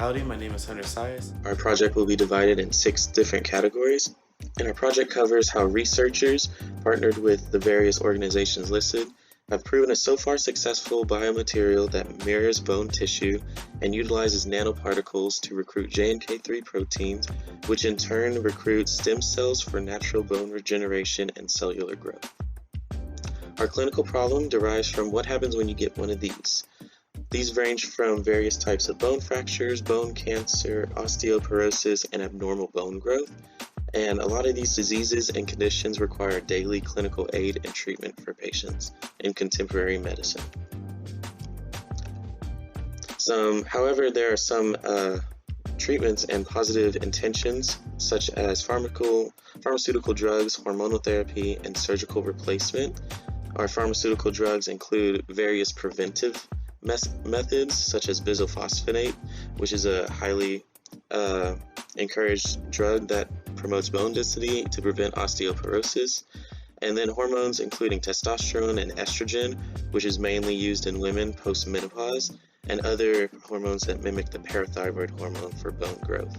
Howdy, my name is Syas. Our project will be divided in 6 different categories, and our project covers how researchers, partnered with the various organizations listed, have proven a so far successful biomaterial that mirrors bone tissue and utilizes nanoparticles to recruit JNK3 proteins, which in turn recruit stem cells for natural bone regeneration and cellular growth. Our clinical problem derives from what happens when you get one of these. These range from various types of bone fractures, bone cancer, osteoporosis, and abnormal bone growth. And a lot of these diseases and conditions require daily clinical aid and treatment for patients in contemporary medicine. However, there are some treatments and positive intentions, such as pharmaceutical drugs, hormonal therapy, and surgical replacement. Our pharmaceutical drugs include various preventive methods such as bisphosphonate, which is a highly encouraged drug that promotes bone density to prevent osteoporosis, and then hormones including testosterone and estrogen, which is mainly used in women post-menopause, and other hormones that mimic the parathyroid hormone for bone growth.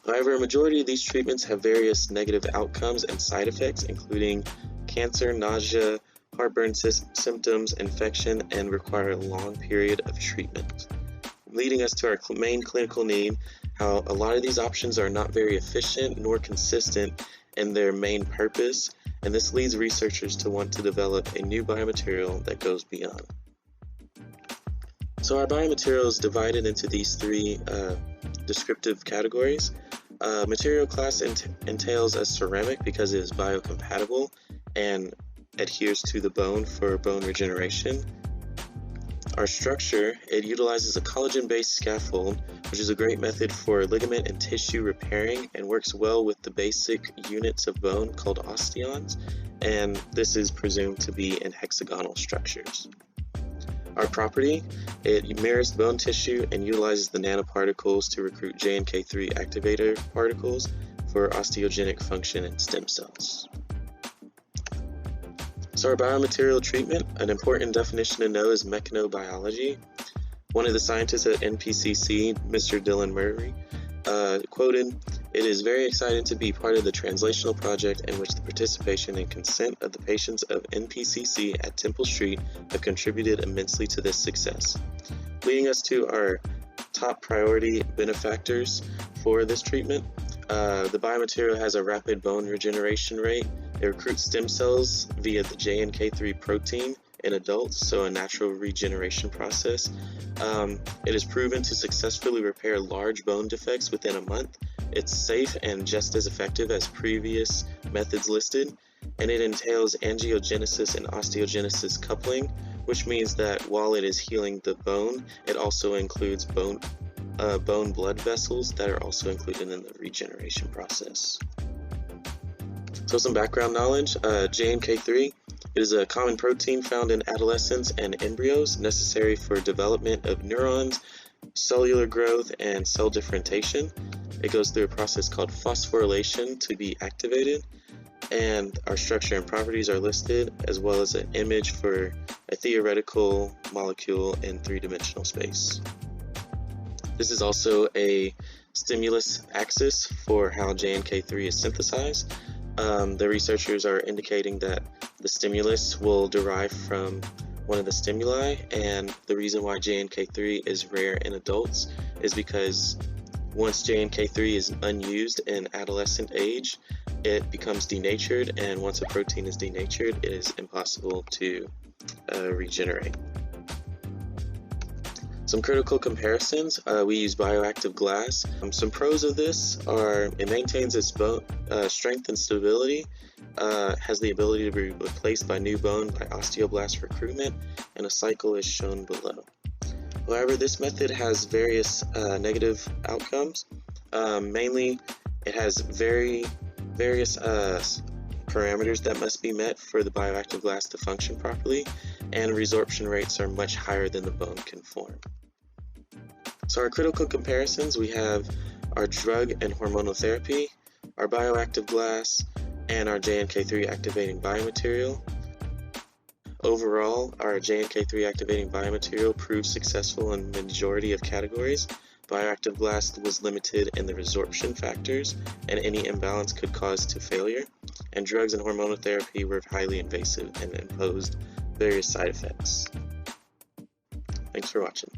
However, a majority of these treatments have various negative outcomes and side effects, including cancer, nausea, heartburn symptoms, infection, and require a long period of treatment, leading us to our main clinical need, how a lot of these options are not very efficient nor consistent in their main purpose, and this leads researchers to want to develop a new biomaterial that goes beyond. So our biomaterial is divided into these 3 descriptive categories. Material class entails a ceramic because it is biocompatible and adheres to the bone for bone regeneration. Our structure, it utilizes a collagen-based scaffold, which is a great method for ligament and tissue repairing and works well with the basic units of bone called osteons, and this is presumed to be in hexagonal structures. Our property, it mirrors bone tissue and utilizes the nanoparticles to recruit JNK3 activator particles for osteogenic function in stem cells. So our biomaterial treatment, an important definition to know is mechanobiology. One of the scientists at NPCC, Mr. Dylan Murray, quoted, "It is very exciting to be part of the translational project in which the participation and consent of the patients of NPCC at Temple Street have contributed immensely to this success," leading us to our top priority benefactors for this treatment. The biomaterial has a rapid bone regeneration rate. It recruits stem cells via the JNK3 protein in adults, so a natural regeneration process. It is proven to successfully repair large bone defects within a month. It's safe and just as effective as previous methods listed, and it entails angiogenesis and osteogenesis coupling, which means that while it is healing the bone, it also includes bone blood vessels that are also included in the regeneration process. So some background knowledge, JNK3, it is a common protein found in adolescents and embryos necessary for development of neurons, cellular growth, and cell differentiation. It goes through a process called phosphorylation to be activated, and our structure and properties are listed, as well as an image for a theoretical molecule in 3-dimensional space. This is also a stimulus axis for how JNK3 is synthesized. The researchers are indicating that the stimulus will derive from one of the stimuli, and the reason why JNK3 is rare in adults is because once JNK3 is unused in adolescent age, it becomes denatured, and once a protein is denatured, it is impossible to regenerate. Some critical comparisons, we use bioactive glass. Some pros of this are it maintains its bone strength and stability, has the ability to be replaced by new bone by osteoblast recruitment, and a cycle is shown below. However, this method has various negative outcomes. Mainly, it has various parameters that must be met for the bioactive glass to function properly, and resorption rates are much higher than the bone can form. So our critical comparisons, we have our drug and hormonal therapy, our bioactive glass, and our JNK3 activating biomaterial. Overall, our JNK3 activating biomaterial proved successful in the majority of categories. Bioactive blast was limited in the resorption factors, and any imbalance could cause to failure. And drugs and hormonal therapy were highly invasive and imposed various side effects. Thanks for watching.